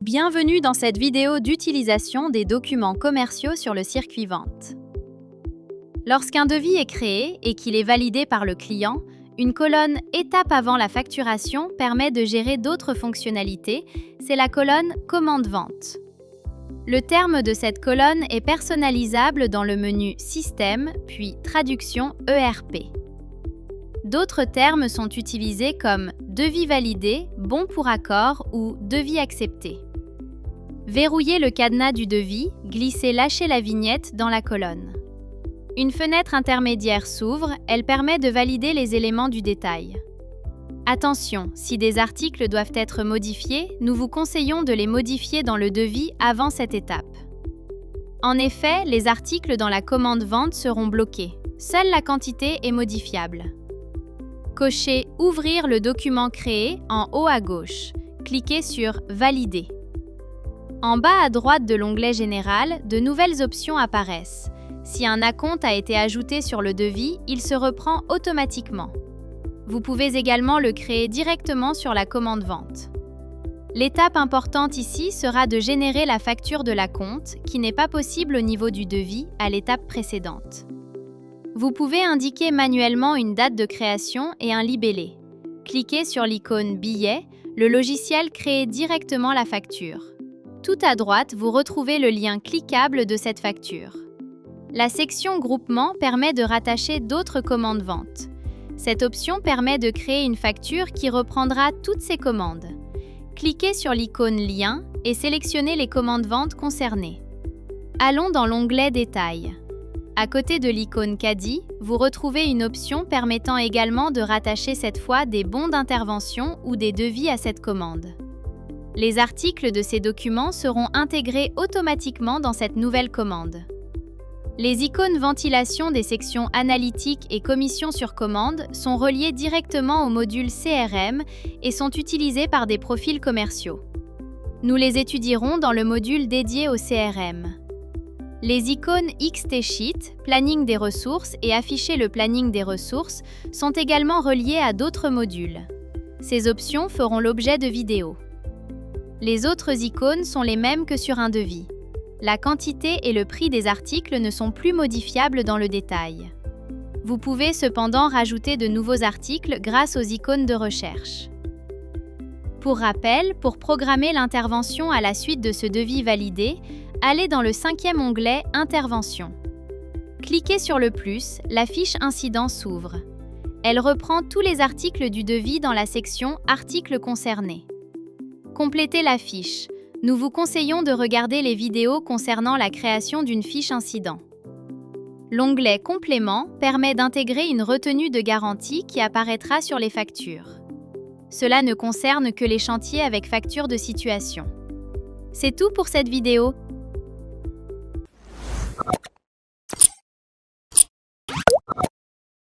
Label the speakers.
Speaker 1: Bienvenue dans cette vidéo d'utilisation des documents commerciaux sur le circuit vente. Lorsqu'un devis est créé et qu'il est validé par le client, une colonne « Étape avant la facturation » permet de gérer d'autres fonctionnalités, c'est la colonne « Commande vente ». Le terme de cette colonne est personnalisable dans le menu « Système » puis « Traduction ERP ». D'autres termes sont utilisés comme « Devis validé »,« Bon pour accord » ou « Devis accepté ». Verrouillez le cadenas du devis, glissez Lâcher la vignette dans la colonne. Une fenêtre intermédiaire s'ouvre, elle permet de valider les éléments du détail. Attention, si des articles doivent être modifiés, nous vous conseillons de les modifier dans le devis avant cette étape. En effet, les articles dans la commande vente seront bloqués. Seule la quantité est modifiable. Cochez « Ouvrir le document créé » en haut à gauche. Cliquez sur « Valider ». En bas à droite de l'onglet Général, de nouvelles options apparaissent. Si un acompte a été ajouté sur le devis, il se reprend automatiquement. Vous pouvez également le créer directement sur la commande vente. L'étape importante ici sera de générer la facture de l'acompte, qui n'est pas possible au niveau du devis à l'étape précédente. Vous pouvez indiquer manuellement une date de création et un libellé. Cliquez sur l'icône « Billet », le logiciel crée directement la facture. Tout à droite, vous retrouvez le lien cliquable de cette facture. La section « Groupement » permet de rattacher d'autres commandes vente. Cette option permet de créer une facture qui reprendra toutes ces commandes. Cliquez sur l'icône « Lien » et sélectionnez les commandes vente concernées. Allons dans l'onglet « Détails ». À côté de l'icône « Caddie », vous retrouvez une option permettant également de rattacher cette fois des bons d'intervention ou des devis à cette commande. Les articles de ces documents seront intégrés automatiquement dans cette nouvelle commande. Les icônes ventilation des sections analytiques et commission sur commande sont reliées directement au module CRM et sont utilisées par des profils commerciaux. Nous les étudierons dans le module dédié au CRM. Les icônes XT Sheet, planning des ressources et afficher le planning des ressources sont également reliées à d'autres modules. Ces options feront l'objet de vidéos. Les autres icônes sont les mêmes que sur un devis. La quantité et le prix des articles ne sont plus modifiables dans le détail. Vous pouvez cependant rajouter de nouveaux articles grâce aux icônes de recherche. Pour rappel, pour programmer l'intervention à la suite de ce devis validé, allez dans le 5e onglet « Intervention ». Cliquez sur le plus, la fiche incident s'ouvre. Elle reprend tous les articles du devis dans la section « Articles concernés ». Complétez la fiche. Nous vous conseillons de regarder les vidéos concernant la création d'une fiche incident. L'onglet « Complément » permet d'intégrer une retenue de garantie qui apparaîtra sur les factures. Cela ne concerne que les chantiers avec facture de situation. C'est tout pour cette vidéo.